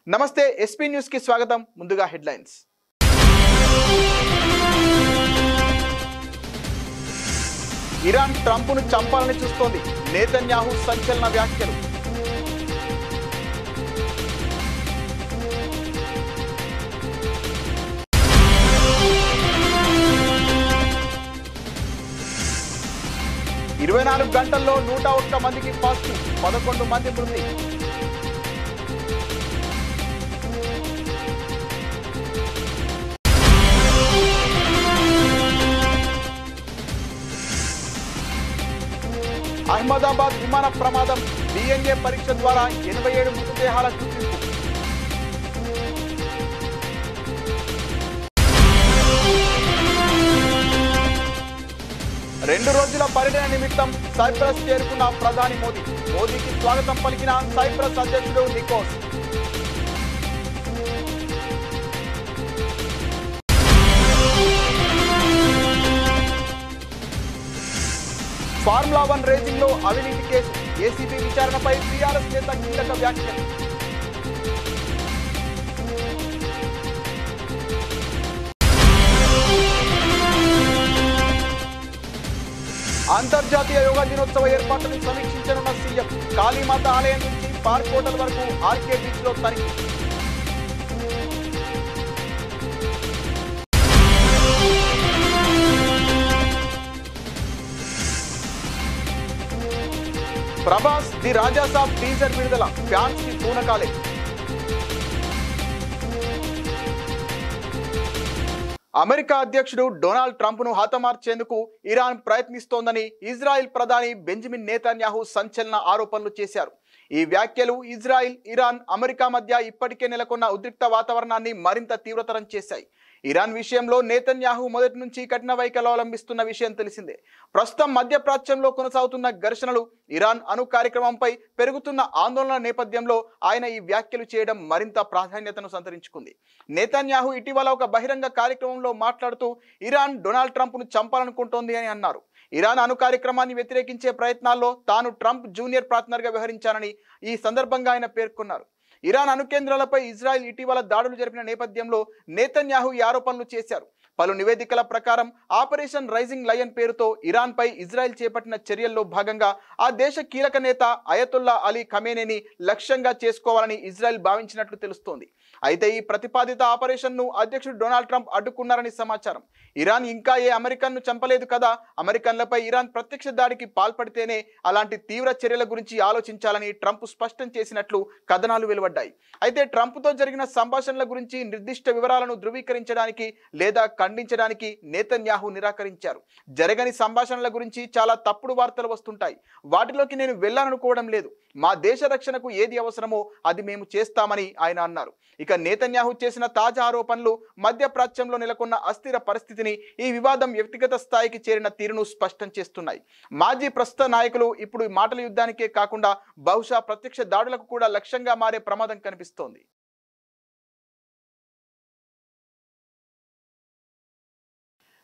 నమస్తే SP news కి స్వాగతం. ముందుగా హెడ్లైన్స్. ఇరాన్ ట్రంప్ను చంపాలని చూస్తోంది. నేతన్యాహు సంచలన వ్యాఖ్యలు. ఇరవై 24 గంటల్లో 101 మందికి పాజిటివ్, 11 మంది మృతి. అహ్మదాబాద్ విమాన ప్రమాదం, DNA పరీక్ష ద్వారా 87 మృతదేహాల గుర్తింపు. రెండు రోజుల పర్యటన నిమిత్తం సైప్రస్ చేరుకున్న ప్రధాని మోదీకి స్వాగతం పలికిన సైప్రస్ అధ్యక్షుడు నికోస్. ఫార్ములా 1 రేసింగ్ లో అవినీతి కేసు, ఏసీబీ విచారణపై టీఆర్ఎస్ నేత కీలక వ్యాఖ్యలు. అంతర్జాతీయ యోగా దినోత్సవ ఏర్పాట్లను సమీక్షించనున్న సీఎం. కాళీమాత ఆలయం నుంచి పార్క్ హోటల్ వరకు ఆర్కే బీచ్ లో తనిఖీ. Prabhas the Raja Saab teaser విడుదల, ఫ్యాన్స్ కి పూనకాలే. అమెరికా అధ్యక్షుడు డొనాల్డ్ ట్రంప్ ను హతమార్చేందుకు ఇరాన్ ప్రయత్నిస్తోందని ఇజ్రాయెల్ ప్రధాని బెంజమిన్ నేతన్యాహు సంచలన ఆరోపణలు చేశారు. ఈ వ్యాఖ్యలు ఇజ్రాయెల్, ఇరాన్, అమెరికా మధ్య ఇప్పటికే నెలకొన్న ఉద్రిక్త వాతావరణాన్ని మరింత తీవ్రతరం చేశాయి. ఇరాన్ విషయంలో నేతన్యాహు మొదటి నుంచి కఠిన వైఖరి అవలంబిస్తున్న విషయం తెలిసిందే. ప్రస్తుతం మధ్యప్రాచ్యంలో కొనసాగుతున్న ఘర్షణలు, ఇరాన్ అణు కార్యక్రమంపై పెరుగుతున్న ఆందోళన నేపథ్యంలో ఆయన ఈ వ్యాఖ్యలు చేయడం మరింత ప్రాధాన్యతను సంతరించుకుంది. నేతన్యాహు ఇటీవల ఒక బహిరంగ కార్యక్రమంలో మాట్లాడుతూ ఇరాన్ డొనాల్డ్ ట్రంప్ను చంపాలనుకుంటోంది అని అన్నారు. ఇరాన్ అణు కార్యక్రమాన్ని వ్యతిరేకించే ప్రయత్నాల్లో తాను ట్రంప్ జూనియర్ పార్ట్నర్గా వ్యవహరించానని ఈ సందర్భంగా ఆయన పేర్కొన్నారు. ఇరాన్ అణు కేంద్రాలపై ఇజ్రాయెల్ ఇటీవల దాడులు జరిపిన నేపథ్యంలో నేతన్యాహు ఈ ఆరోపణలు చేశారు. పలు నివేదికల ప్రకారం ఆపరేషన్ రైజింగ్ లయన్ పేరుతో ఇరాన్ పై ఇజ్రాయెల్ చేపట్టిన చర్యల్లో భాగంగా ఆ దేశ కీలక నేత అయతుల్లా అలీ ఖమేనీని లక్ష్యంగా చేసుకోవాలని ఇజ్రాయెల్ భావించినట్లు తెలుస్తోంది. అయితే ఈ ప్రతిపాదిత ఆపరేషన్ ను అధ్యక్షుడు డొనాల్డ్ ట్రంప్ అడ్డుకున్నారని సమాచారం. ఇరాన్ ఇంకా ఏ అమెరికన్ ను చంపలేదు కదా, అమెరికన్లపై ఇరాన్ ప్రత్యక్ష దాడికి పాల్పడితేనే అలాంటి తీవ్ర చర్యల గురించి ఆలోచించాలని ట్రంప్ స్పష్టం చేసినట్లు కథనాలు వెలువడ్డాయి. అయితే ట్రంప్ తో జరిగిన సంభాషణల గురించి నిర్దిష్ట వివరాలను ధృవీకరించడానికి లేదా ఖండించడానికి నేతన్యాహు నిరాకరించారు. జరగని సంభాషణల గురించి చాలా తప్పుడు వార్తలు వస్తుంటాయి, వాటిలోకి నేను వెళ్ళాలనుకోవడం లేదు. మా దేశ రక్షణకు ఏది అవసరమో అది మేము చేస్తామని ఆయన అన్నారు. ఇక నేతన్యాహు చేసిన తాజా ఆరోపణలు మధ్యప్రాచ్యంలో నెలకొన్న అస్థిర పరిస్థితిని, ఈ వివాదం వ్యక్తిగత స్థాయికి చేరిన తీరును స్పష్టం చేస్తున్నాయి. మాజీ ప్రస్తుత నాయకులు ఇప్పుడు మాటల యుద్ధానికే కాకుండా బహుశా ప్రత్యక్ష దాడులకు కూడా లక్ష్యంగా మారే ప్రమాదం కనిపిస్తోంది.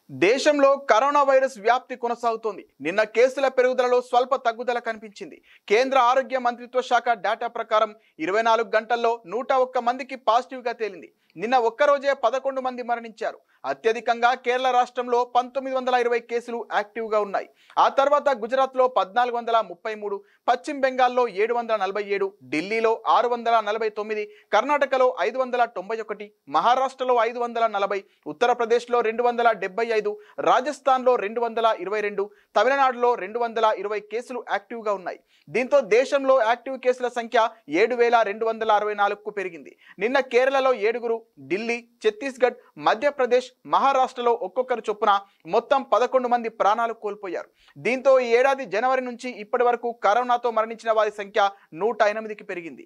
దేశంలో కరోనా వైరస్ వ్యాప్తి కొనసాగుతోంది. నిన్న కేసుల పెరుగుదలలో స్వల్ప తగ్గుదల కనిపించింది. కేంద్ర ఆరోగ్య మంత్రిత్వ శాఖ డేటా ప్రకారం 24 గంటల్లో 101 మందికి పాజిటివ్గా తేలింది. నిన్న ఒక్కరోజే 11 మంది మరణించారు. అత్యధికంగా కేరళ రాష్ట్రంలో 1920 కేసులు యాక్టివ్గా ఉన్నాయి. ఆ తర్వాత గుజరాత్లో 1433, పశ్చిమ బెంగాల్లో 747, ఢిల్లీలో 649, కర్ణాటకలో 591, మహారాష్ట్రలో 540, ఉత్తరప్రదేశ్లో 275, రాజస్థాన్లో 222, తమిళనాడులో 220 కేసులు యాక్టివ్గా ఉన్నాయి. దీంతో దేశంలో యాక్టివ్ కేసుల సంఖ్య 7264కు పెరిగింది. నిన్న కేరళలో 7, ఢిల్లీ, ఛత్తీస్గఢ్, మధ్యప్రదేశ్, మహారాష్ట్రలో ఒక్కొక్కరు చొప్పున మొత్తం 11 మంది ప్రాణాలు కోల్పోయారు. దీంతో ఈ ఏడాది జనవరి నుంచి ఇప్పటి వరకు కరోనాతో మరణించిన వారి సంఖ్య 108కి పెరిగింది.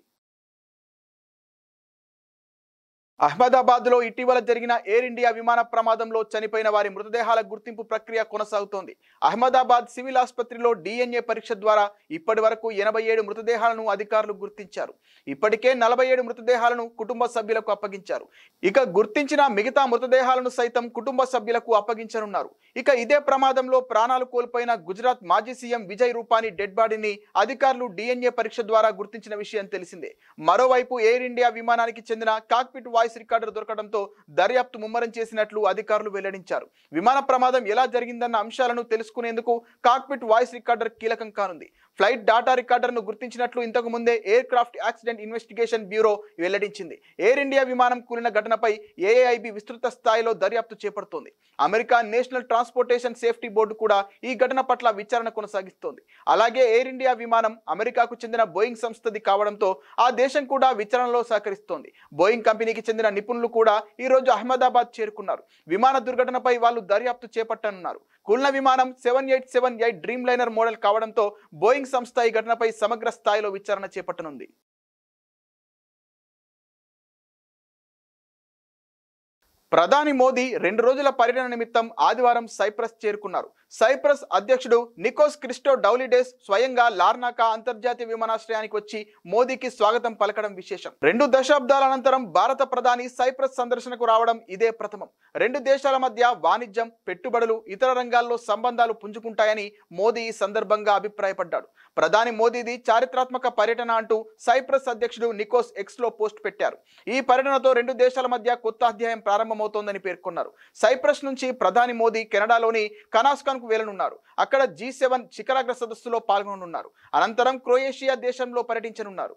అహ్మదాబాద్లో ఇటీవల జరిగిన ఎయిర్ ఇండియా విమాన ప్రమాదంలో చనిపోయిన వారి మృతదేహాల గుర్తింపు ప్రక్రియ కొనసాగుతోంది. అహ్మదాబాద్ సివిల్ ఆసుపత్రిలో DNA పరీక్ష ద్వారా ఇప్పటి వరకు 87 మృతదేహాలను అధికారులు గుర్తించారు. ఇప్పటికే 47 మృతదేహాలను కుటుంబ సభ్యులకు అప్పగించారు. ఇక గుర్తించిన మిగతా మృతదేహాలను సైతం కుటుంబ సభ్యులకు అప్పగించనున్నారు. ఇక ఇదే ప్రమాదంలో ప్రాణాలు కోల్పోయిన గుజరాత్ మాజీ సీఎం విజయ్ రూపానీ డెడ్ బాడీని అధికారులు DNA పరీక్ష ద్వారా గుర్తించిన విషయం తెలిసిందే. మరోవైపు ఎయిర్ ఇండియా విమానానికి చెందిన కాక్పిట్ వాయిస్ రికార్డర్ దొరకడంతో దర్యాప్తు ముమ్మరం చేసినట్లు అధికారులు వెల్లడించారు. విమాన ప్రమాదం ఎలా జరిగిందన్న అంశాలను తెలుసుకునేందుకు కాక్పిట్ వాయిస్ రికార్డర్ కీలకం కానుంది. ఫ్లైట్ డాటా రికార్డర్ను గుర్తించినట్లు ఇంతకు ముందే air craft accident investigation bureau వెల్లడించింది. ఎయిర్ ఇండియా విమానం కూలిన ఘటనపై AAIB విస్తృత స్థాయిలో దర్యాప్తు చేపడుతోంది. America national transportation safety board కూడా ఈ ఘటన పట్ల విచారణ కొనసాగిస్తోంది. అలాగే ఎయిర్ ఇండియా విమానం అమెరికాకు చెందిన బోయింగ్ సంస్థది కావడంతో ఆ దేశం కూడా విచారణలో సహకరిస్తోంది. బోయింగ్ కంపెనీకి చెందిన నిపుణులు కూడా ఈ రోజు అహ్మదాబాద్ చేరుకున్నారు. విమాన దుర్ఘటనపై వాళ్ళు దర్యాప్తు చేపట్టనున్నారు. కూలిన విమానం 7878 డ్రీమ్ లైనర్ మోడల్ కావడంతో బోయింగ్ సంస్థ ఈ ఘటనపై సమగ్ర స్థాయిలో విచారణ చేపట్టనుంది. ప్రధాని మోదీ 2 రోజుల పర్యటన నిమిత్తం ఆదివారం సైప్రస్ చేరుకున్నారు. సైప్రస్ అధ్యక్షుడు నికోస్ క్రిస్టోడౌలిడెస్ స్వయంగా లార్నాకా అంతర్జాతీయ విమానాశ్రయానికి వచ్చి మోదీకి స్వాగతం పలకడం విశేషం. 2 దశాబ్దాల అనంతరం భారత ప్రధాని సైప్రస్ సందర్శనకు రావడం ఇదే ప్రథమం. 2 దేశాల మధ్య వాణిజ్యం, పెట్టుబడులు, ఇతర రంగాల్లో సంబంధాలు పుంజుకుంటాయని మోదీ ఈ సందర్భంగా అభిప్రాయపడ్డాడు. ప్రధాని మోదీది చారిత్రాత్మక పర్యటన అంటూ సైప్రస్ అధ్యక్షుడు నికోస్ Xలో పోస్ట్ పెట్టారు. ఈ పర్యటనతో 2 దేశాల మధ్య కొత్త అధ్యాయం ప్రారంభమవుతోందని పేర్కొన్నారు. సైప్రస్ నుంచి ప్రధాని మోదీ కెనడాలోని కనాస్కాన్ వెళ్లనున్నారు. అక్కడ G7 శిఖరాగ్ర సదస్సులో పాల్గొననున్నారు. అనంతరం క్రొయేషియా దేశంలో పర్యటించనున్నారు.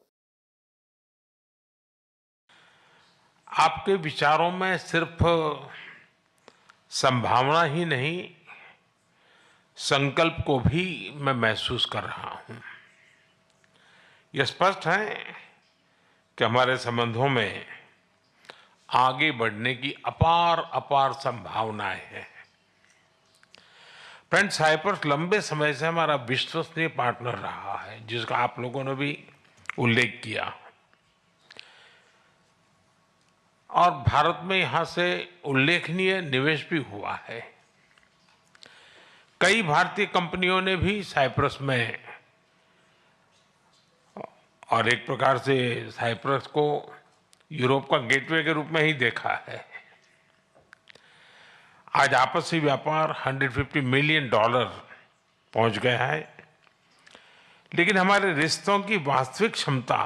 आपके विचारों में सिर्फ संभावना ही नहीं, संकल्प को भी मैं महसूस कर रहा हूं. यह स्पष्ट है कि हमारे संबंधों में आगे बढ़ने की अपार संभावनाएं हैं. फ्रेंड, साइप्रस लंबे समय से हमारा विश्वसनीय पार्टनर रहा है, जिसका आप लोगों ने भी उल्लेख किया. और भारत में यहां से उल्लेखनीय निवेश भी हुआ है. कई भारतीय कंपनियों ने भी साइप्रस में, और एक प्रकार से साइप्रस को यूरोप का गेटवे के रूप में ही देखा है. आज आपसी व्यापार $150 मिलियन पहुंच गया है. लेकिन हमारे रिश्तों की वास्तविक क्षमता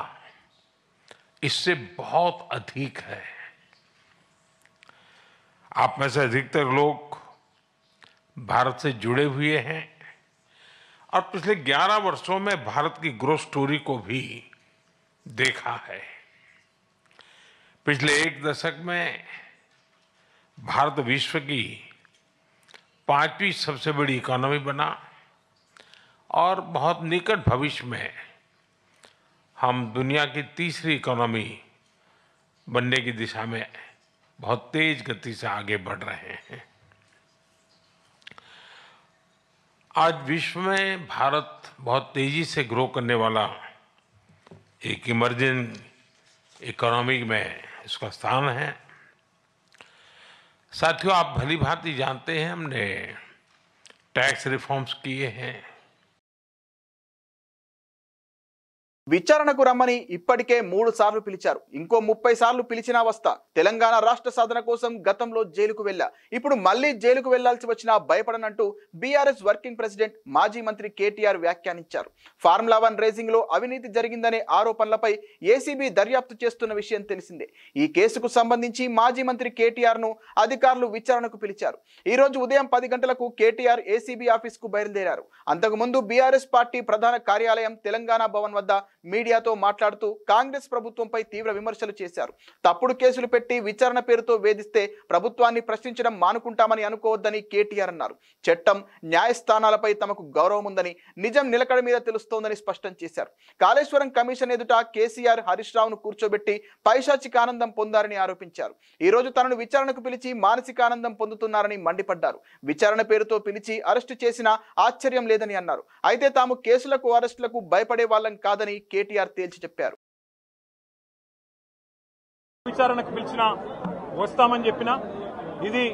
इससे बहुत अधिक है. आप में से अधिकतर लोग भारत से जुड़े हुए हैं और पिछले 11 वर्षों में भारत की ग्रोथ स्टोरी को भी देखा है. पिछले 1 दशक में भारत विश्व की 5वीं सबसे बड़ी इकोनॉमी बना और बहुत निकट भविष्य में हम दुनिया की 3री इकोनॉमी बनने की दिशा में बहुत तेज गति से आगे बढ़ रहे हैं. आज विश्व में भारत बहुत तेजी से ग्रो करने वाला एक इमर्जिंग इकोनॉमी में इसका स्थान है. साथियों, आप भली भांति जानते हैं हमने टैक्स रिफॉर्म्स किए हैं. విచారణకు రమ్మని ఇప్పటికే 3 సార్లు పిలిచారు. ఇంకో 30 సార్లు పిలిచినా వస్తా. తెలంగాణ రాష్ట్ర సాధన కోసం గతంలో జైలుకు వెళ్ళా. ఇప్పుడు మళ్ళీ జైలుకు వెళ్లాల్సి వచ్చినా భయపడనంటూ బీఆర్ఎస్ వర్కింగ్ ప్రెసిడెంట్ మాజీ మంత్రి కేటీఆర్ వ్యాఖ్యానించారు. ఫార్ములా 1 రేసింగ్ లో అవినీతి జరిగిందనే ఆరోపణలపై ఏసీబీ దర్యాప్తు చేస్తున్న విషయం తెలిసిందే. ఈ కేసుకు సంబంధించి మాజీ మంత్రి కేటీఆర్ ను అధికారులు విచారణకు పిలిచారు. ఈ రోజు ఉదయం 10 గంటలకు కేటీఆర్ ఏసీబీ ఆఫీస్ కు బయలుదేరారు. అంతకుముందు బీఆర్ఎస్ పార్టీ ప్రధాన కార్యాలయం తెలంగాణ భవన్ వద్ద మీడియాతో మాట్లాడుతూ కాంగ్రెస్ ప్రభుత్వంపై తీవ్ర విమర్శలు చేశారు. తప్పుడు కేసులు పెట్టి విచారణ పేరుతో వేధిస్తే ప్రభుత్వాన్ని ప్రశ్నించడం మానుకుంటామని అనుకోవద్దని కేటీఆర్ అన్నారు. చట్టం, న్యాయస్థానాలపై తమకు గౌరవం ఉందని, నిజం నిలకడ మీద తెలుస్తోందని స్పష్టం చేశారు. కాళేశ్వరం కమిషన్ ఎదుట కేసీఆర్, హరీష్ రావును కూర్చోబెట్టి పైశాచిక ఆనందం పొందారని ఆరోపించారు. ఈ రోజు తనను విచారణకు పిలిచి మానసిక ఆనందం పొందుతున్నారని మండిపడ్డారు. విచారణ పేరుతో పిలిచి అరెస్టు చేసినా ఆశ్చర్యం లేదని అన్నారు. అయితే తాము కేసులకు, అరెస్టులకు భయపడే వాళ్ళం కాదని కేటీఆర్ తేల్చి చెప్పారు. విచారణకు పిలిచినా వస్తామని చెప్పినా ఇది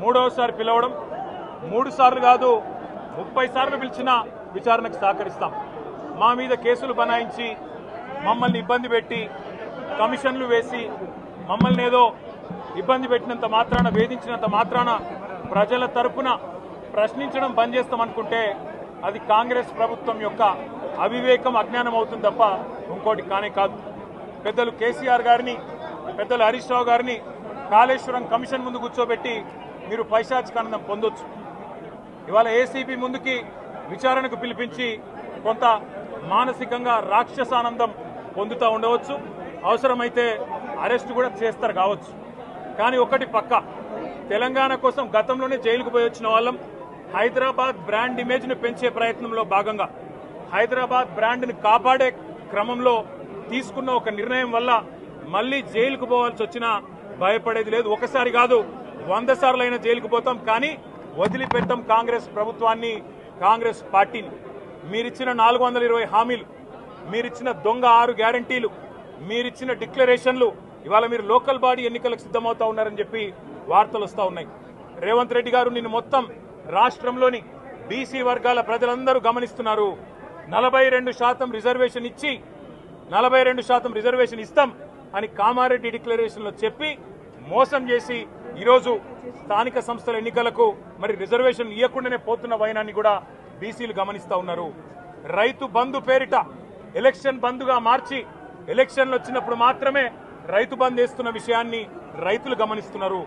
మూడవసారి పిలవడం, 3 సార్లు కాదు 30 సార్లు పిలిచినా విచారణకు సహకరిస్తాం. మా మీద కేసులు బనాయించి మమ్మల్ని ఇబ్బంది పెట్టి కమిషన్లు వేసి మమ్మల్ని ఏదో ఇబ్బంది పెట్టినంత మాత్రాన, వేధించినంత మాత్రాన ప్రజల తరపున ప్రశ్నించడం బంద్ చేస్తామనుకుంటే అది కాంగ్రెస్ ప్రభుత్వం యొక్క అవివేకం, అజ్ఞానం అవుతుంది తప్ప ఇంకోటి కానే కాదు. పెద్దలు కేసీఆర్ గారిని, పెద్దలు హరీష్ రావు గారిని కాళేశ్వరం కమిషన్ ముందు కూర్చోబెట్టి మీరు పైశాచికానందం పొందొచ్చు. ఇవాళ ఏసీబీ ముందుకి విచారణకు పిలిపించి కొంత మానసికంగా రాక్షసానందం పొందుతూ ఉండవచ్చు. అవసరమైతే అరెస్ట్ కూడా చేస్తారు కావచ్చు. కానీ ఒకటి పక్క, తెలంగాణ కోసం గతంలోనే జైలుకు పోయి వచ్చిన వాళ్ళం. హైదరాబాద్ బ్రాండ్ ఇమేజ్ను పెంచే ప్రయత్నంలో భాగంగా హైదరాబాద్ బ్రాండ్ని కాపాడే క్రమంలో తీసుకున్న ఒక నిర్ణయం వల్ల మళ్లీ జైలుకు పోవాల్సి వచ్చినా భయపడేది లేదు. ఒకసారి కాదు 100 సార్లు అయినా జైలుకు పోతాం, కానీ వదిలిపెట్టాం కాంగ్రెస్ ప్రభుత్వాన్ని, కాంగ్రెస్ పార్టీని. మీరిచ్చిన 420 హామీలు, మీరిచ్చిన దొంగ 6 గ్యారంటీలు, మీరిచ్చిన డిక్లరేషన్లు, ఇవాళ మీరు లోకల్ బాడీ ఎన్నికలకు సిద్ధమవుతా ఉన్నారని చెప్పి వార్తలు వస్తూ ఉన్నాయి. రేవంత్ రెడ్డి గారు నిన్ను మొత్తం రాష్ట్రంలోని బీసీ వర్గాల ప్రజలందరూ గమనిస్తున్నారు. 42% రిజర్వేషన్ ఇచ్చి 42% రిజర్వేషన్ ఇస్తాం అని కామారెడ్డి డిక్లరేషన్లో చెప్పి మోసం చేసి ఈరోజు స్థానిక సంస్థల ఎన్నికలకు మరి రిజర్వేషన్ ఇవ్వకుండానే పోతున్న వైనాన్ని కూడా బీసీలు గమనిస్తూ ఉన్నారు. రైతు బంధు పేరిట ఎలక్షన్ బంధుగా మార్చి ఎలక్షన్లు వచ్చినప్పుడు మాత్రమే రైతు బంధు వేస్తున్న విషయాన్ని రైతులు గమనిస్తున్నారు.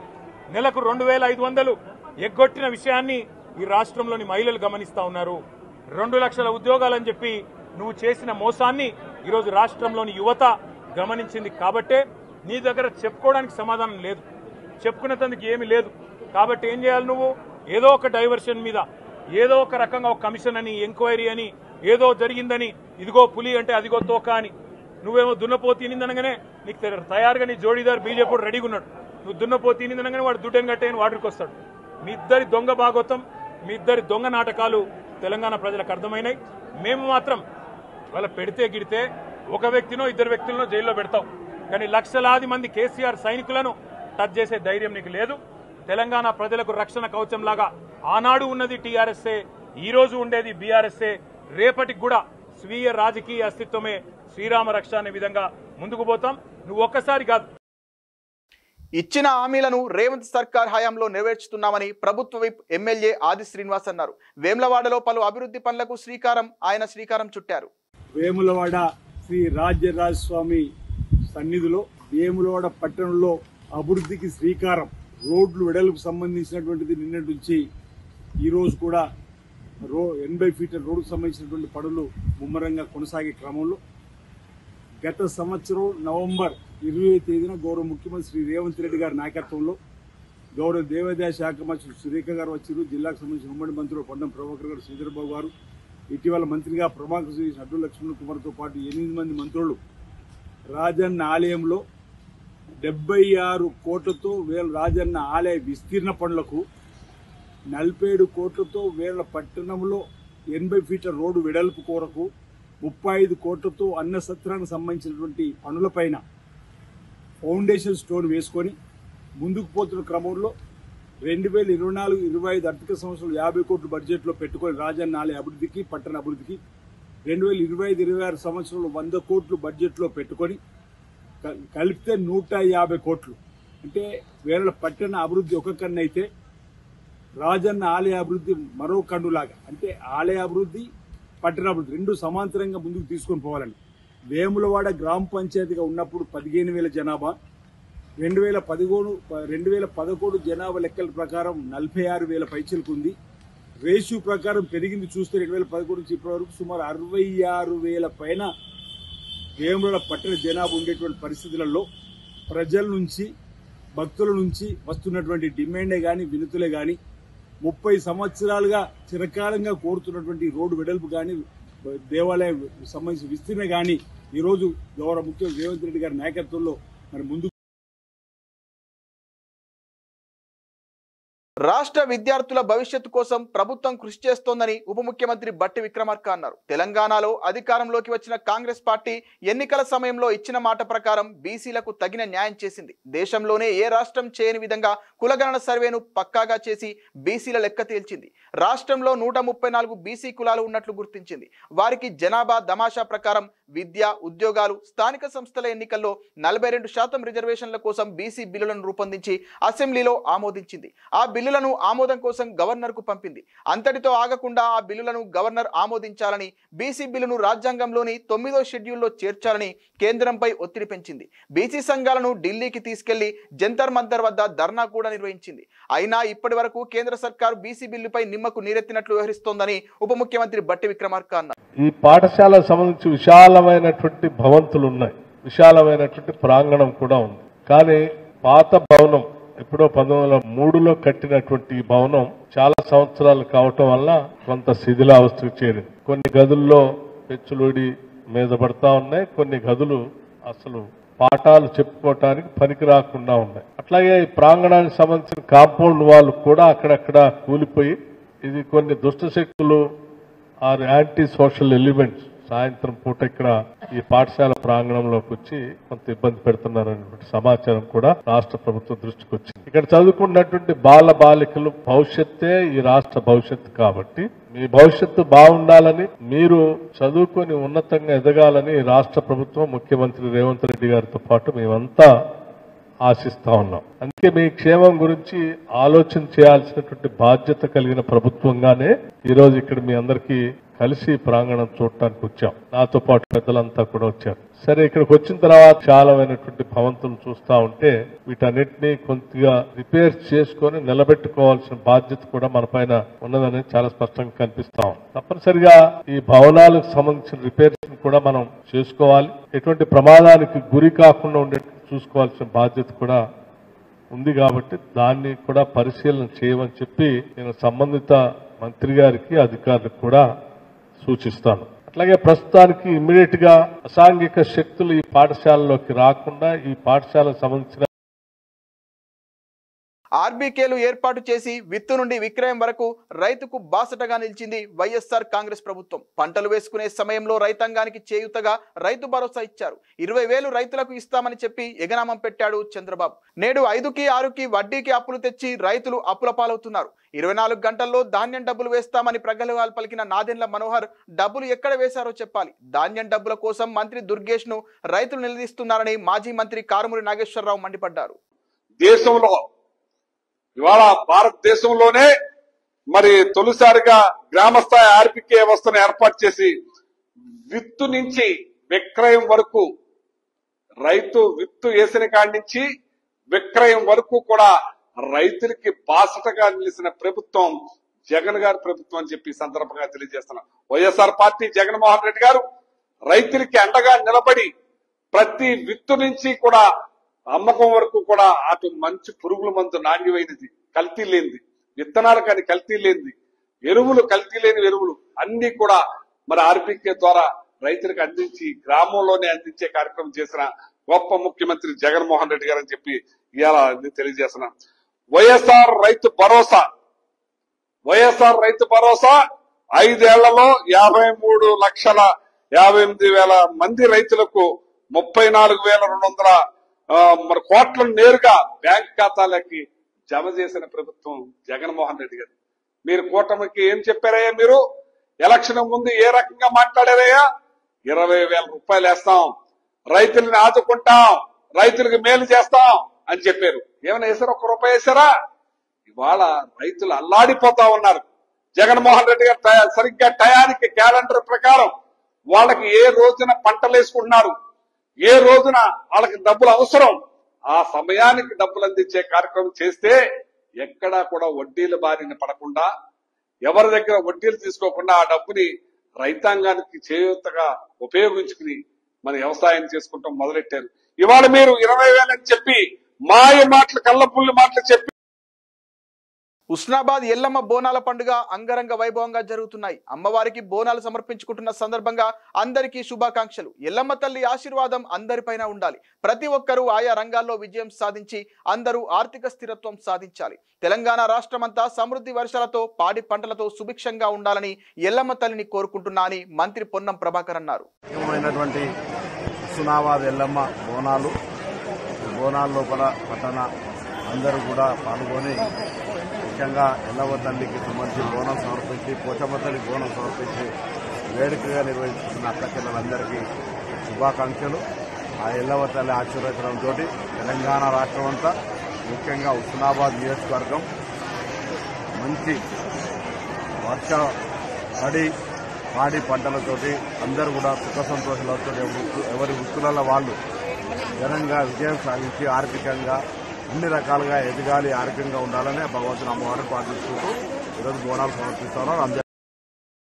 నెలకు 2500 ఎగ్గొట్టిన విషయాన్ని ఈ రాష్ట్రంలోని మహిళలు గమనిస్తా ఉన్నారు. 2 లక్షల ఉద్యోగాలని చెప్పి నువ్వు చేసిన మోసాన్ని ఈరోజు రాష్ట్రంలోని యువత గమనించింది. కాబట్టే నీ దగ్గర చెప్పుకోవడానికి సమాధానం లేదు, చెప్పుకునేందుకు ఏమీ లేదు. కాబట్టి ఏం చేయాలి నువ్వు? ఏదో ఒక డైవర్షన్ మీద, ఏదో ఒక రకంగా ఒక కమిషన్ అని, ఎంక్వైరీ అని, ఏదో జరిగిందని, ఇదిగో పులి అంటే అదిగో తోక అని, నువ్వేమో దున్నపోతు తినిందనగానే నీకు తయారుగా నీ జోడీదారు బీజేపీ రెడీగా ఉన్నాడు. నువ్వు దున్నపోతు తినిందనగానే వాడు దుడ్డని కట్టేయని వాడికి వస్తాడు. మీ ఇద్దరి దొంగ భాగోతం, మీ ఇద్దరి దొంగ నాటకాలు తెలంగాణ ప్రజలకు అర్థమైనాయి. మేము మాత్రం వాళ్ళ పెడితే గిడితే ఒక వ్యక్తినో 2 వ్యక్తులను జైల్లో పెడతాం, కానీ లక్షలాది మంది కేసీఆర్ సైనికులను టచ్ చేసే ధైర్యం నీకు లేదు. తెలంగాణ ప్రజలకు రక్షణ కవచంలాగా ఆనాడు ఉన్నది టీఆర్ఎస్ఏ, ఈ రోజు ఉండేది బీఆర్ఎస్ఏ, రేపటికి కూడా స్వీయ రాజకీయ అస్తిత్వమే శ్రీరామ రక్ష అనే విధంగా ముందుకు పోతాం. నువ్వు ఒక్కసారి కాదు, ఇచ్చిన హామీలను రేవంత్ సర్కార్ హయాంలో నెరవేర్చుతున్నామని ప్రభుత్వ విప్ ఎమ్మెల్యే ఆది శ్రీనివాస్ అన్నారు. వేములవాడలో పలు అభివృద్ధి పనులకు ఆయన శ్రీకారం చుట్టారు. వేములవాడ శ్రీ రాజ్యరాజస్వామి సన్నిధిలో వేములవాడ పట్టణంలో అభివృద్ధికి శ్రీకారం. రోడ్లు వెడల్పు సంబంధించినటువంటిది నిన్నటి నుంచి ఈ రోజు కూడా 80 ఫీట్ల రోడ్డుకు సంబంధించినటువంటి పనులు ముమ్మరంగా కొనసాగే క్రమంలో గత సంవత్సరం నవంబర్ 20వ తేదీన గౌరవ ముఖ్యమంత్రి శ్రీ రేవంత్ రెడ్డి గారి నాయకత్వంలో గౌరవ దేవాదాయ శాఖ మంత్రి సురేఖ గారు వచ్చారు. జిల్లాకు సంబంధించిన ఉమ్మడి మంత్రులు పొన్నం ప్రభాకర్ గారు, శ్రీధర్బాబు గారు, ఇటీవల మంత్రిగా ప్రభాకర్ శ్రీ అడ్డు లక్ష్మణ్ కుమార్తో పాటు 8 మంది మంత్రులు రాజన్న ఆలయంలో 76 కోట్లతో రాజన్న ఆలయ విస్తీర్ణ పనులకు, 47 కోట్లతో వేల పట్టణంలో 80 ఫీట్ల రోడ్డు వెడల్పు కొరకు, 35 కోట్లతో అన్న సత్రానికి సంబంధించినటువంటి పనులపైన ఫౌండేషన్ స్టోన్ వేసుకొని ముందుకు పోతున్న క్రమంలో 2024-25 ఆర్థిక సంవత్సరం 50 కోట్ల బడ్జెట్లో పెట్టుకొని రాజన్న ఆలయ అభివృద్ధికి, పట్టణ అభివృద్ధికి, 2025-26 సంవత్సరంలో 100 కోట్లు బడ్జెట్లో పెట్టుకొని కలిపితే 150 కోట్లు. అంటే వేల పట్టణ అభివృద్ధి ఒక కన్ను అయితే రాజన్న ఆలయ అభివృద్ధి మరో కన్నులాగా, అంటే ఆలయ అభివృద్ధి, పట్టణ అభివృద్ధి రెండు సమాంతరంగా ముందుకు తీసుకొని పోవాలని. వేములవాడ గ్రామ పంచాయతీగా ఉన్నప్పుడు 15,000 జనాభా, 2011 జనాభా లెక్కల ప్రకారం 46,000 పైచలకు ఉంది. రేషియో ప్రకారం పెరిగింది చూస్తే 2011 నుంచి ఇప్పటి వరకు సుమారు 66,000 పైన వేములవాడ పట్టణ జనాభా ఉండేటువంటి పరిస్థితులలో ప్రజల నుంచి, భక్తుల నుంచి వస్తున్నటువంటి డిమాండే కానీ, వినతులే కానీ, 30 సంవత్సరాలుగా చిరకాలంగా కోరుతున్నటువంటి రోడ్డు వెడల్పు కానీ, దేవాలయం సంబంధించిన విస్తీర్ణ కానీ ఈరోజు గౌరవ ముఖ్యమంత్రి రేవంత్ రెడ్డి గారి నాయకత్వంలో మరి ముందు రాష్ట్ర విద్యార్థుల భవిష్యత్తు కోసం ప్రభుత్వం కృషి చేస్తోందని ఉప ముఖ్యమంత్రి బట్టి విక్రమార్క అన్నారు. తెలంగాణలో అధికారంలోకి వచ్చిన కాంగ్రెస్ పార్టీ ఎన్నికల సమయంలో ఇచ్చిన మాట ప్రకారం బీసీలకు తగిన న్యాయం చేసింది. దేశంలోనే ఏ రాష్ట్రం చేయని విధంగా కులగణన సర్వేను పక్కాగా చేసి బీసీల లెక్క తేల్చింది. రాష్ట్రంలో 134 బీసీ కులాలు ఉన్నట్లు గుర్తించింది. వారికి జనాభా దమాషా ప్రకారం విద్య, ఉద్యోగాలు, స్థానిక సంస్థల ఎన్నికల్లో 42% రిజర్వేషన్ల కోసం బీసీ బిల్లులను రూపొందించి అసెంబ్లీలో ఆమోదించింది. ఆ బిల్లులను ఆమోదం కోసం గవర్నర్కు పంపింది. అంతటితో ఆగకుండా ఆ బిల్లులను గవర్నర్ ఆమోదించాలని, బీసీ బిల్లును రాజ్యాంగంలోని 9వ షెడ్యూల్లో చేర్చాలని కేంద్రంపై ఒత్తిడి పెంచింది. బీసీ సంఘాలను ఢిల్లీకి తీసుకెళ్లి జంతర్ మంతర్ వద్ద ధర్నా కూడా నిర్వహించింది. అయినా ఇప్పటి వరకు కేంద్ర సర్కారు బీసీ బిల్లుపై నిమ్మకు నీరెత్తినట్లు వ్యవహరిస్తోందని ఉప ముఖ్యమంత్రి బట్టి విక్రమార్క అన్నారు. ఈ పాఠశాలకు సంబంధించి విశాలమైనటువంటి భవంతులు ఉన్నాయి, విశాలమైనటువంటి ప్రాంగణం కూడా ఉంది. కానీ పాత భవనం ఎప్పుడో 1903లో కట్టినటువంటి ఈ భవనం చాలా సంవత్సరాలు కావటం వల్ల కొంత శిథిలావస్థకు చేరింది. కొన్ని గదుల్లో పెచ్చులుడి మీద పడతా ఉన్నాయి, కొన్ని గదులు అసలు పాఠాలు చెప్పుకోవటానికి పనికి రాకుండా ఉన్నాయి. అట్లాగే ఈ ప్రాంగణానికి సంబంధించిన కాంపౌండ్ వాళ్ళు కూడా అక్కడక్కడ కూలిపోయి, ఇది కొన్ని దుష్ట శక్తులు ఆర్ యాంటీ సోషల్ ఎలిమెంట్స్ సాయంత్రం పూట ఇక్కడ ఈ పాఠశాల ప్రాంగణంలోకి వచ్చి కొంత ఇబ్బంది పెడుతున్నారనేటువంటి సమాచారం కూడా రాష్ట్ర ప్రభుత్వం దృష్టికి వచ్చింది. ఇక్కడ చదువుకున్నటువంటి బాల బాలికలు భవిష్యత్తే ఈ రాష్ట్ర భవిష్యత్తు. కాబట్టి మీ భవిష్యత్తు బాగుండాలని, మీరు చదువుకొని ఉన్నతంగా ఎదగాలని రాష్ట్ర ప్రభుత్వం, ముఖ్యమంత్రి రేవంత్ రెడ్డి గారితో పాటు మేమంతా ఆశిస్తా ఉన్నాం. అందుకే మీ క్షేమం గురించి ఆలోచన చేయాల్సినటువంటి బాధ్యత కలిగిన ప్రభుత్వంగానే ఈరోజు ఇక్కడ మీ అందరికీ కలిసి ప్రాంగణం చూడటానికి వచ్చాం. నాతో పాటు పెద్దలంతా కూడా వచ్చారు. సరే, ఇక్కడికి వచ్చిన తర్వాత చాలామైనటువంటి భవంతులు చూస్తా ఉంటే వీటన్నిటినీ కొద్దిగా రిపేర్ చేసుకొని నిలబెట్టుకోవాల్సిన బాధ్యత కూడా మన పైన ఉన్నదని చాలా స్పష్టంగా కనిపిస్తాం. తప్పనిసరిగా ఈ భవనాలకు సంబంధించిన రిపేర్స్ కూడా మనం చేసుకోవాలి. ఎటువంటి ప్రమాదానికి గురి కాకుండా ఉండే చూసుకోవాల్సిన బాధ్యత కూడా ఉంది. కాబట్టి దాన్ని కూడా పరిశీలన చేయమని చెప్పి నేను సంబంధిత మంత్రి గారికి, అధికారులకు కూడా సూచిస్తాను. అట్లాగే ప్రస్తుతానికి ఇమ్మీడియట్ గా అసాంఘిక శక్తులు ఈ పాఠశాలలోకి రాకుండా ఈ పాఠశాలకు సంబంధించిన ఆర్బీకేలు ఏర్పాటు చేసి విత్తు నుండి విక్రయం వరకు రైతుకు బాసటగా నిలిచింది వైఎస్ఆర్ కాంగ్రెస్ ప్రభుత్వం. పంటలు వేసుకునే సమయంలో రైతాంగానికి చేయూతగా రైతు భరోసా ఇచ్చారు. 20,000 రైతులకు ఇస్తామని చెప్పి ఎగనామం పెట్టాడు చంద్రబాబు. నేడు 5కి 6కి వడ్డీకి అప్పులు తెచ్చి రైతులు అప్పుల పాలవుతున్నారు. 24 గంటల్లో ధాన్యం డబ్బులు వేస్తామని ప్రగల్భాలు పలికిన నాదెండ్ల మనోహర్ డబ్బులు ఎక్కడ వేశారో చెప్పాలి. ధాన్యం డబ్బుల కోసం మంత్రి దుర్గేష్ ను రైతులు నిలదీస్తున్నారని మాజీ మంత్రి కారుమూరి నాగేశ్వరరావు మండిపడ్డారు. దేశంలో ఇవాళ భారతదేశంలోనే మరి తొలిసారిగా గ్రామస్థాయి ఆర్బీకే వ్యవస్థను ఏర్పాటు చేసి విత్తు నుంచి విక్రయం వరకు, రైతు విత్తు వేసిన కాడి నుంచి విక్రయం వరకు కూడా రైతులకి బాసటగా నిలిచిన ప్రభుత్వం జగన్ గారి ప్రభుత్వం అని చెప్పి సందర్భంగా తెలియజేస్తున్నాం. వైఎస్ఆర్ పార్టీ జగన్మోహన్ రెడ్డి గారు రైతులకి అండగా నిలబడి ప్రతి విత్తు నుంచి కూడా అమ్మకం వరకు కూడా అటు మంచి పురుగుల మందు, నాణ్యమైనది, కల్తీ లేనిది, విత్తనాలు కానీ కల్తీ లేనిది, ఎరువులు కల్తీ లేని ఎరువులు అన్ని కూడా మరి ఆర్బీకే ద్వారా రైతులకు అందించి గ్రామంలోనే అందించే కార్యక్రమం చేసిన గొప్ప ముఖ్యమంత్రి జగన్మోహన్ రెడ్డి గారు అని చెప్పి ఇవాళ తెలియజేస్తున్నాం. వైఎస్ఆర్ రైతు భరోసా 5 ఏళ్లలో 53,58,000 మంది రైతులకు 34,200 మరి కోట్లను నేరుగా బ్యాంక్ ఖాతాలకి జమ చేసిన ప్రభుత్వం జగన్మోహన్ రెడ్డి గారు. మీరు కూటమికి ఏం చెప్పారయ్యా? మీరు ఎలక్షన్ ముందు ఏ రకంగా మాట్లాడారయ్యా? 20,000 రూపాయలు వేస్తాం, రైతులను ఆదుకుంటాం, రైతులకు మేలు చేస్తాం అని చెప్పారు. ఏమైనా వేసారా? 1 రూపాయి వేసారా? ఇవాళ రైతులు అల్లాడిపోతా ఉన్నారు. జగన్మోహన్ రెడ్డి గారు సరిగ్గా టయానికి క్యాలెండర్ ప్రకారం వాళ్ళకి ఏ రోజున పంటలు వేసుకుంటున్నారు, ఏ రోజున వాళ్ళకి డబ్బులు అవసరం, ఆ సమయానికి డబ్బులు అందించే కార్యక్రమం చేస్తే ఎక్కడా కూడా వడ్డీల బారిన పడకుండా, ఎవరి దగ్గర వడ్డీలు తీసుకోకుండా ఆ డబ్బుని రైతాంగానికి చేయూతగా ఉపయోగించుకుని మన వ్యవసాయం చేసుకుంటాం మొదలెట్టారు. ఇవాళ మీరు 20,000 అని చెప్పి మాయ మాటలు, కళ్ళపుల్లి మాటలు చెప్పి హుస్నాబాద్ ఎల్లమ్మ బోనాల పండుగ అంగరంగ వైభవంగా జరుగుతున్నాయి. అమ్మవారికి బోనాలు సమర్పించుకుంటున్న సందర్భంగా అందరికీ శుభాకాంక్షలు. ఎల్లమ్మ తల్లి ఆశీర్వాదం అందరిపైన ఉండాలి. ప్రతి ఒక్కరూ ఆయా రంగాల్లో విజయం సాధించి అందరూ ఆర్థిక స్థిరత్వం సాధించాలి. తెలంగాణ రాష్ట్రమంతా సమృద్ధి వర్షాలతో పాడి పంటలతో సుభిక్షంగా ఉండాలని ఎల్లమ్మ తల్లిని కోరుకుంటున్నా అని మంత్రి పొన్నం ప్రభాకర్ అన్నారు. హుస్నాబాద్ ఎల్లమ్మ బోనాల లోపల పట్టణ అందరూ కూడా పాల్గొని ముఖ్యంగా ఎల్లమ్మ తల్లికి సంబంధించి బోనం సమర్పించి పోచమ్మ తల్లికి బోనం సమర్పించి వేడుకగా నిర్వహిస్తున్న అక్క చెల్లెలందరికీ శుభాకాంక్షలు. ఆ ఎల్లమ్మ తల్లి ఆశీర్వచనంతో తెలంగాణ రాష్ట్రం అంతా ముఖ్యంగా హుస్నాబాద్ నియోజకవర్గం మంచి వర్ష పాడి పంటలతోటి అందరూ కూడా సుఖ సంతోషాలతో ఎవరి వృత్తులలో వాళ్ళు ఘనంగా విజయం సాధించి ఆర్థికంగా అన్ని రకాలుగా ఎదగాలి, ఆరోగ్యంగా ఉండాలని భగవంతుని అమ్మవారిని ప్రార్థించుకుంటూ ఈరోజు బోనాలు సమర్పిస్తున్నారు.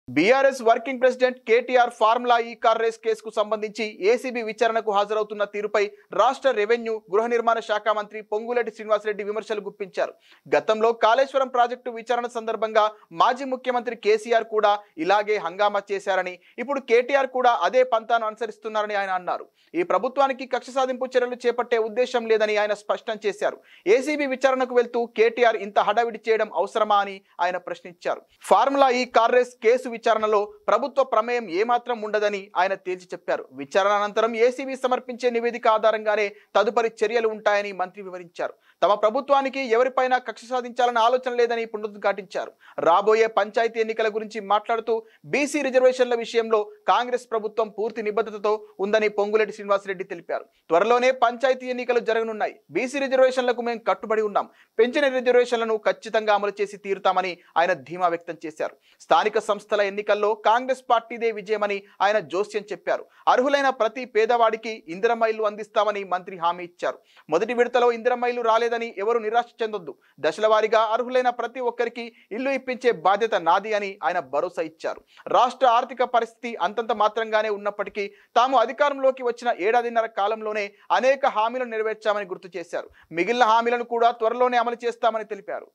BRS working president KTR formula E car race కేసుకు సంబంధించి ఏసీబీ విచారణకు హాజరవుతున్న తీరుపై రాష్ట్ర రెవెన్యూ గృహ నిర్మాణ శాఖ మంత్రి పొంగులేటి శ్రీనివాసరెడ్డి విమర్శలు గుప్పించారు. గతంలో కాళేశ్వరం ప్రాజెక్టు విచారణ సందర్భంగా మాజీ ముఖ్యమంత్రి కేసీఆర్ కూడా ఇలాగే హంగామా చేశారని, ఇప్పుడు కేటీఆర్ కూడా అదే పంతాను అనుసరిస్తున్నారని ఆయన అన్నారు. ఈ ప్రభుత్వానికి కక్ష సాధింపు చర్యలు చేపట్టే ఉద్దేశం లేదని ఆయన స్పష్టం చేశారు. ఏసీబీ విచారణకు వెళ్తూ కేటీఆర్ ఇంత హడావిడి చేయడం అవసరమా అని ఆయన ప్రశ్నించారు. Formula E car race case విచారణలో ప్రభుత్వ ప్రమేయం ఏమాత్రం ఉండదని ఆయన తేల్చి చెప్పారు. విచారణ అనంతరం ఏసీబీ సమర్పించే నివేదిక ఆధారంగానే తదుపరి చర్యలు ఉంటాయని మంత్రి వివరించారు. తమ ప్రభుత్వానికి ఎవరిపైనా కక్ష సాధించాలన్న ఆలోచన లేదని పునరుద్ఘాటించారు. రాబోయే పంచాయతీ ఎన్నికల గురించి మాట్లాడుతూ బీసీ రిజర్వేషన్ల విషయంలో కాంగ్రెస్ ప్రభుత్వం పూర్తి నిబద్ధతతో ఉందని పొంగులేటి శ్రీనివాసరెడ్డి తెలిపారు. త్వరలోనే పంచాయతీ ఎన్నికలు జరగనున్నాయి. బీసీ రిజర్వేషన్లకు మేము కట్టుబడి ఉన్నాం. పెంచిన రిజర్వేషన్లను ఖచ్చితంగా అమలు చేసి తీరుతామని ఆయన ధీమా వ్యక్తం చేశారు. స్థానిక సంస్థల ఎన్నికల్లో కాంగ్రెస్ పార్టీదే విజయమని ఆయన జోస్యం చెప్పారు. అర్హులైన ప్రతి పేదవాడికి ఇందిరమ్మ ఇల్లు అందిస్తామని మంత్రి హామీ ఇచ్చారు. మొదటి విడతలో ఇందిరమ్మ ఇల్లు రాలేదని ఎవరు నిరాశ చెందొద్దు. దశల వారీగా అర్హులైన ప్రతి ఒక్కరికి ఇల్లు ఇప్పించే బాధ్యత నాది అని ఆయన భరోసా ఇచ్చారు. రాష్ట్ర ఆర్థిక పరిస్థితి అంతంత మాత్రంగానే ఉన్నప్పటికీ తాము అధికారంలోకి వచ్చిన ఏడాదిన్నర కాలంలోనే అనేక హామీలను నెరవేర్చామని గుర్తు చేశారు. మిగిలిన హామీలను కూడా త్వరలోనే అమలు చేస్తామని తెలిపారు.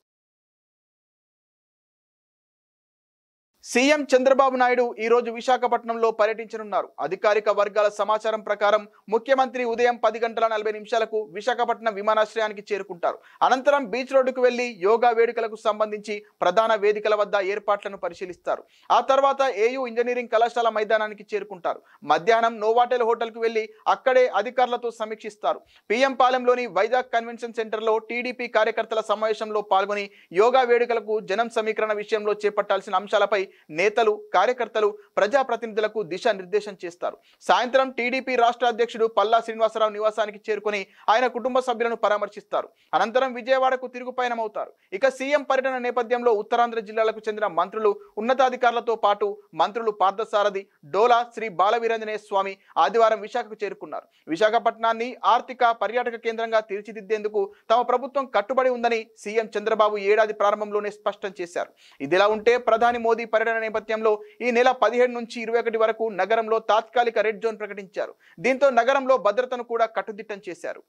సీఎం చంద్రబాబు నాయుడు ఈ రోజు విశాఖపట్నంలో పర్యటించనున్నారు. అధికారిక వర్గాల సమాచారం ప్రకారం ముఖ్యమంత్రి ఉదయం 10:40 విశాఖపట్నం విమానాశ్రయానికి చేరుకుంటారు. అనంతరం బీచ్ రోడ్డుకు వెళ్లి యోగా వేడుకలకు సంబంధించి ప్రధాన వేదికల వద్ద ఏర్పాట్లను పరిశీలిస్తారు. ఆ తర్వాత ఏయూ ఇంజనీరింగ్ కళాశాల మైదానానికి చేరుకుంటారు. మధ్యాహ్నం నోవాటెల్ హోటల్కు వెళ్లి అక్కడే అధికారులతో సమీక్షిస్తారు. పీఎం పాలెంలోని వైజాగ్ కన్వెన్షన్ సెంటర్లో టీడీపీ కార్యకర్తల సమావేశంలో పాల్గొని యోగా వేడుకలకు జనం సమీకరణ విషయంలో చేపట్టాల్సిన అంశాలపై నేతలు, కార్యకర్తలు, ప్రజాప్రతినిధులకు దిశానిర్దేశం చేస్తారు. సాయంత్రం టీడీపీ రాష్ట్ర అధ్యక్షుడు పల్లా శ్రీనివాసరావు నివాసానికి చేరుకుని ఆయన కుటుంబ సభ్యులను పరామర్శిస్తారు. అనంతరం విజయవాడకు తిరుగు పయనమవుతారు. ఇక సీఎం పర్యటన నేపథ్యంలో ఉత్తరాంధ్ర జిల్లాలకు చెందిన మంత్రులు, ఉన్నతాధికారులతో పాటు మంత్రులు పార్థసారథి, డోలా, శ్రీ బాలవీరాంజనేయ స్వామి ఆదివారం విశాఖకు చేరుకున్నారు. విశాఖపట్నాన్ని ఆర్థిక, పర్యాటక కేంద్రంగా తీర్చిదిద్దేందుకు తమ ప్రభుత్వం కట్టుబడి ఉందని సీఎం చంద్రబాబు ఏడాది ప్రారంభంలోనే స్పష్టం చేశారు. ఇదిలా ఉంటే ప్రధాని మోదీ పర్యటన నేపథ్యంలో ఈ నెల 17 నుంచి 21 వరకు నగరంలో తాత్కాలిక రెడ్ జోన్ ప్రకటించారు. దీంతో నగరంలో భద్రతను కూడా కట్టుదిట్టం చేశారు.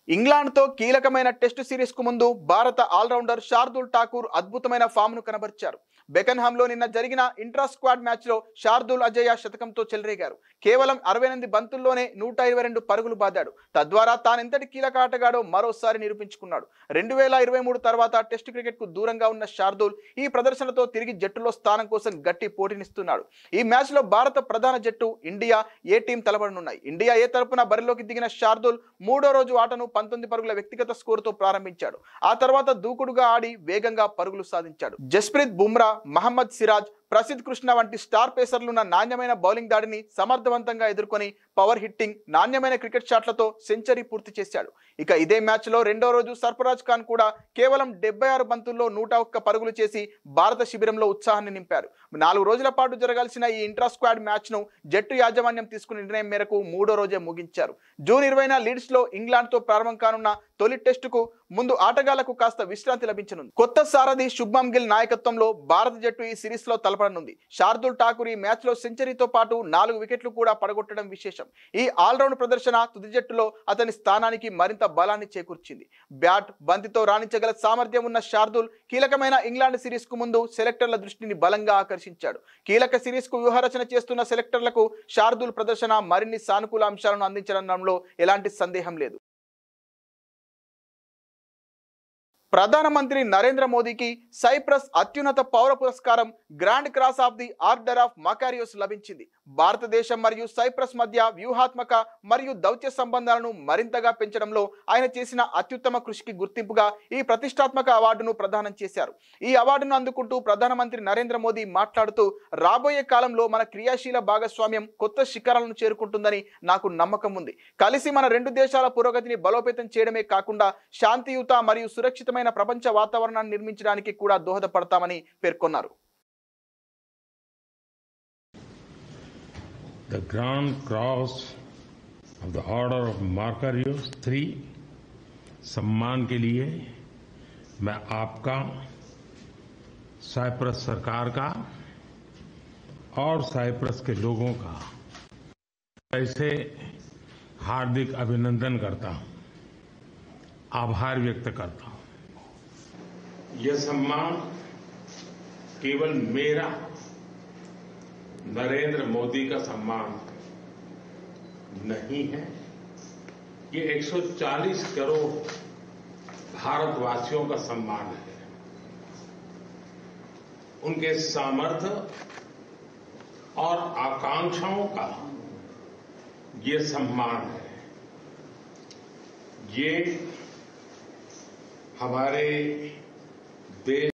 ఇంగ్లాండ్తో కీలకమైన టెస్టు సిరీస్కు ముందు భారత ఆల్రౌండర్ శార్దూల్ ఠాకూర్ అద్భుతమైన ఫామ్ను కనబర్చారు. బెకన్హామ్లో నిన్న జరిగిన ఇంట్రా స్క్వాడ్ మ్యాచ్లో శార్దూల్ అజయ్య శతకంతో చెలరేగారు. కేవలం 68 బంతుల్లోనే 122 పరుగులు బాదాడు. తద్వారా తానెంతటి కీలక ఆటగాడో మరోసారి నిరూపించుకున్నాడు. 2023 తర్వాత టెస్టు క్రికెట్కు దూరంగా ఉన్న శార్దూల్ ఈ ప్రదర్శనతో తిరిగి జట్టులో స్థానం కోసం గట్టి పోటీనిస్తున్నాడు. ఈ మ్యాచ్లో భారత ప్రధాన జట్టు ఇండియా ఏ టీం తలపడనున్నాయి. ఇండియా ఏ తరపున బరిలోకి దిగిన శార్దూల్ మూడో రోజు ఆటను 19 పరుగుల వ్యక్తిగత స్కోరుతో ప్రారంభించాడు. ఆ తర్వాత దూకుడుగా ఆడి వేగంగా పరుగులు సాధించాడు. జస్ప్రీత్ బుమ్రా, మహమ్మద్ సిరాజ్, ప్రసిద్ధ్ కృష్ణ వంటి స్టార్ పేసర్లున్న నాణ్యమైన బౌలింగ్ దాడిని సమర్థవంతంగా ఎదుర్కొని పవర్ హిట్టింగ్, నాణ్యమైన క్రికెట్ షాట్లతో సెంచరీ పూర్తి చేశాడు. ఇక ఇదే మ్యాచ్లో రెండో రోజు సర్ఫరాజ్ ఖాన్ కూడా కేవలం 76 బంతుల్లో 101 పరుగులు చేసి భారత శిబిరంలో ఉత్సాహాన్ని నింపారు. 4 రోజుల పాటు జరగాల్సిన ఈ ఇంట్రా స్క్వాడ్ మ్యాచ్ను జట్టు యాజమాన్యం తీసుకున్న నిర్ణయం మేరకు మూడో రోజే ముగించారు. జూన్ 20న లీడ్స్లో ఇంగ్లాండ్తో ప్రారంభం కానున్న తొలి టెస్టుకు ముందు ఆటగాళ్లకు కాస్త విశ్రాంతి లభించనుంది. కొత్త సారథి శుభ్మన్ గిల్ నాయకత్వంలో భారత జట్టు ఈ సిరీస్లో తలపడనుంది. శార్దుల్ ఠాకూర్ ఈ మ్యాచ్లో సెంచరీతో పాటు 4 వికెట్లు కూడా పడగొట్టడం విశేషం. ఈ ఆల్రౌండ్ ప్రదర్శన తుది జట్టులో అతని స్థానానికి మరింత బలాన్ని చేకూర్చింది. బ్యాట్ బంతితో రాణించగల సామర్థ్యం ఉన్న శార్దుల్ కీలకమైన ఇంగ్లాండ్ సిరీస్ కు ముందు సెలెక్టర్ల దృష్టిని బలంగా ఆకర్షించాడు. కీలక సిరీస్ కు వ్యూహరచన చేస్తున్న సెలెక్టర్లకు శార్దుల్ ప్రదర్శన మరిన్ని సానుకూల అంశాలను అందించడంలో ఎలాంటి సందేహం లేదు. ప్రధానమంత్రి నరేంద్ర మోదీకి సైప్రస్ అత్యున్నత పౌర పురస్కారం grand cross of the order of Makarios లభించింది. భారతదేశం మరియు సైప్రస్ మధ్య వ్యూహాత్మక మరియు దౌత్య సంబంధాలను మరింతగా పెంచడంలో ఆయన చేసిన అత్యుత్తమ కృషికి గుర్తింపుగా ఈ ప్రతిష్టాత్మక అవార్డును ప్రదానం చేశారు. ఈ అవార్డును అందుకుంటూ ప్రధానమంత్రి నరేంద్ర మోదీ మాట్లాడుతూ, రాబోయే కాలంలో మన క్రియాశీల భాగస్వామ్యం కొత్త శిఖరాలను చేరుకుంటుందని నాకు నమ్మకం ఉంది. కలిసి మన 2 దేశాల పురోగతిని బలోపేతం చేయడమే కాకుండా శాంతియుత మరియు సురక్షితమైన ప్రపంచ వాతావరణాన్ని నిర్మించడానికి కూడా దోహదపడతామని పేర్కొన్నారు. The Grand Cross of the Order of Markarios 3 सम्मान के लिए मैं आपका, साइप्रस सरकार का और साइप्रस के लोगों का ऐसे हार्दिक अभिनंदन करता हूं, आभार व्यक्त करता हूं. यह सम्मान केवल मेरा, नरेंद्र मोदी का सम्मान नहीं है. ये 140 करोड़ भारतवासियों का सम्मान है. उनके सामर्थ्य और आकांक्षाओं का ये सम्मान है. ये हमारे देश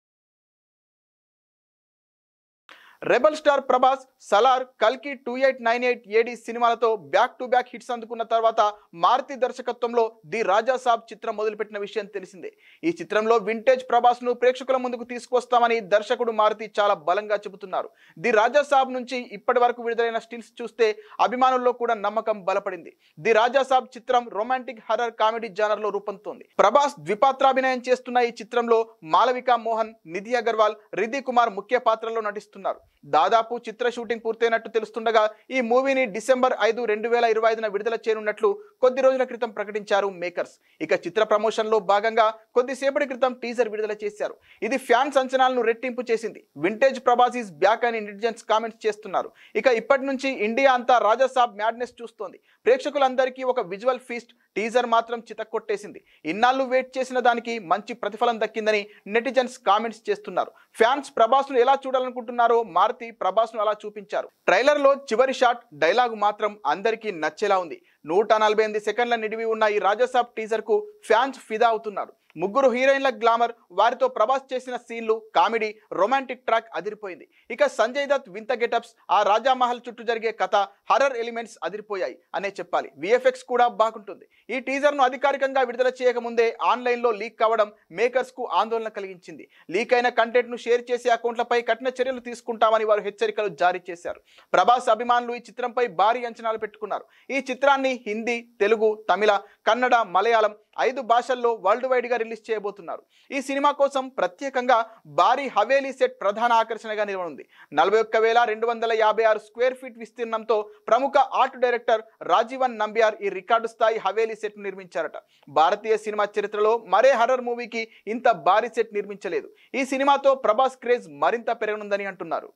రెబల్ స్టార్ ప్రభాస్ సలార్, కల్కి 2898 AD సినిమాలతో బ్యాక్ టు బ్యాక్ హిట్స్ అందుకున్న తర్వాత మారుతి దర్శకత్వంలో ది రాజా సాబ్ చిత్రం మొదలుపెట్టిన విషయం తెలిసిందే. ఈ చిత్రంలో వింటేజ్ ప్రభాస్ ను ప్రేక్షకుల ముందుకు తీసుకొస్తామని దర్శకుడు మారుతి చాలా బలంగా చెబుతున్నారు. ది రాజా సాబ్ నుంచి ఇప్పటి వరకు విడుదలైన స్టిల్స్ చూస్తే అభిమానుల్లో కూడా నమ్మకం బలపడింది. ది రాజా సాబ్ చిత్రం రొమాంటిక్ హర్రర్ కామెడీ జానర్ లో రూపొందుతోంది. ప్రభాస్ ద్విపాత్రాభినయం చేస్తున్న ఈ చిత్రంలో మాలవిక మోహన్, నిధి అగర్వాల్, రిధి కుమార్ ముఖ్య పాత్రల్లో నటిస్తున్నారు. దాదాపు చిత్ర షూటింగ్ పూర్తయినట్టు తెలుస్తుండగా ఈ మూవీని డిసెంబర్ 5, 2025న విడుదల చేయనున్నట్లు కొద్ది రోజుల క్రితం ప్రకటించారు మేకర్స్. ఇక చిత్ర ప్రమోషన్ లో భాగంగా కొద్దిసేపటి క్రితం టీజర్ విడుదల చేశారు. ఇది ఫ్యాన్స్ అంచనాలను రెట్టింపు చేసింది. వింటేజ్ ప్రభాస్ ఈజ్ బ్యాక్ అని నెటిజన్స్ కామెంట్స్ చేస్తున్నారు. ఇక ఇప్పటి నుంచి ఇండియా అంతా రాజా సాబ్ మ్యాడ్నెస్ చూస్తోంది. ప్రేక్షకులందరికీ ఒక విజువల్ ఫీస్ట్. టీజర్ మాత్రం చితక్కొట్టేసింది. ఇన్నాళ్ళు వెయిట్ చేసిన దానికి మంచి ప్రతిఫలం దక్కిందని నెటిజన్స్ కామెంట్స్ చేస్తున్నారు. ఫ్యాన్స్ ప్రభాస్ ను ఎలా చూడాలనుకుంటున్నారో మారుతి ప్రభాస్ ను అలా చూపించారు. ట్రైలర్ లో చివరి షాట్, డైలాగు మాత్రం అందరికీ నచ్చేలా ఉంది. 148 సెకండ్ల నిడివి ఉన్న ఈ రాజాసాబ్ టీజర్ కు ఫ్యాన్స్ ఫిదా అవుతున్నారు. 3 హీరోయిన్ల గ్లామర్, వారితో ప్రభాస్ చేసిన సీన్లు, కామెడీ, రొమాంటిక్ ట్రాక్ అదిరిపోయింది. ఇక సంజయ్ దత్ వింత గెటప్స్, ఆ రాజా మహల్ చుట్టూ జరిగే కథ, హర్రర్ ఎలిమెంట్స్ అదిరిపోయాయి అనే చెప్పాలి. విఎఫ్ఎక్స్ కూడా బాగుంటుంది. ఈ టీజర్ ను అధికారికంగా విడుదల చేయకముందే ఆన్లైన్ లో లీక్ కావడం మేకర్స్ కు ఆందోళన కలిగించింది. లీక్ అయిన కంటెంట్ ను షేర్ చేసే అకౌంట్లపై కఠిన చర్యలు తీసుకుంటామని వారు హెచ్చరికలు జారీ చేశారు. ప్రభాస్ అభిమానులు ఈ చిత్రంపై భారీ అంచనాలు పెట్టుకున్నారు. ఈ చిత్రాన్ని హిందీ, తెలుగు, తమిళ, కన్నడ, మలయాళం 5 భాషల్లో వరల్డ్ వైడ్ గా రిలీజ్ చేయబోతున్నారు. ఈ సినిమా కోసం ప్రత్యేకంగా భారీ హవేలీ సెట్ ప్రధాన ఆకర్షణగా నిలవనుంది. 41,256 స్క్వేర్ ఫీట్ విస్తీర్ణంతో ప్రముఖ ఆర్ట్ డైరెక్టర్ రాజీవన్ నంబియార్ ఈ రికార్డు స్థాయి హవేలీ సెట్ నిర్మించారట. భారతీయ సినిమా చరిత్రలో మరే హర్రర్ మూవీకి ఇంత భారీ సెట్ నిర్మించలేదు. ఈ సినిమాతో ప్రభాస్ క్రేజ్ మరింత పెరగనుందని అంటున్నారు.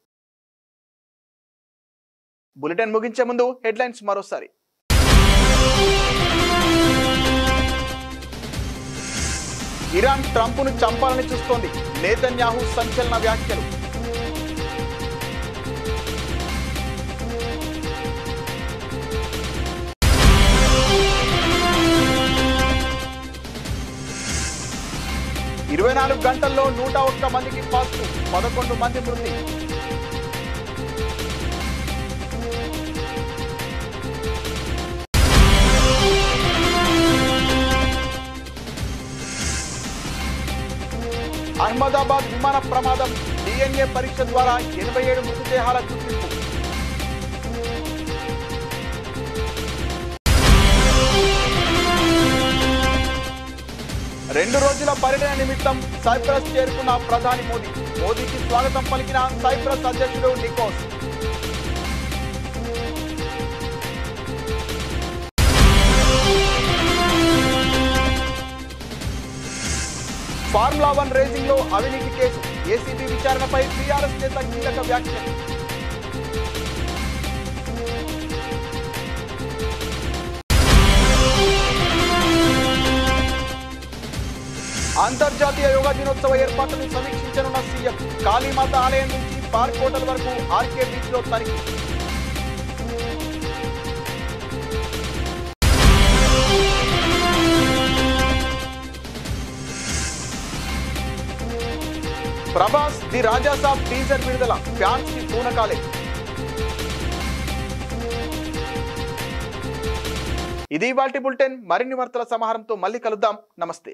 బులెటిన్ ముగించే ముందు హెడ్లైన్స్ మరోసారి. ఇరాన్ ట్రంప్ను చంపాలని చూస్తోంది. నేతన్యాహు సంచలన వ్యాఖ్యలు. ఇరవై 24 గంటల్లో 101 మందికి పాజిటివ్, 11 మంది మృతి. అహ్మదాబాద్ విమాన ప్రమాదం, DNA పరీక్ష ద్వారా 87 మృతదేహాల గుర్తింపు. 2 రోజుల పర్యటన నిమిత్తం సైప్రస్ చేరుకున్న ప్రధాని మోదీకి స్వాగతం పలికిన సైప్రస్ అధ్యక్షుడు నికోస్. ఫార్ములా 1 రేసింగ్ లో అవినీతి కేసు, ఏసీబీ విచారణపై టీఆర్ఎస్ నేత కీలక వ్యాఖ్యలు. అంతర్జాతీయ యోగా దినోత్సవ ఏర్పాట్లను సమీక్షించనున్న సీఎం. కాళీమాత ఆలయం నుంచి పార్క్ హోటల్ వరకు ఆర్కే బీచ్ లో తనిఖీ. Prabhas the Raja Saab teaser విడుదల, ఫ్యాన్స్ కి పూనకాలే. ఇది ఇవాల్టి బులెటిన్. మరిన్ని వార్తల సమాహారంతో మళ్ళీ కలుద్దాం. నమస్తే.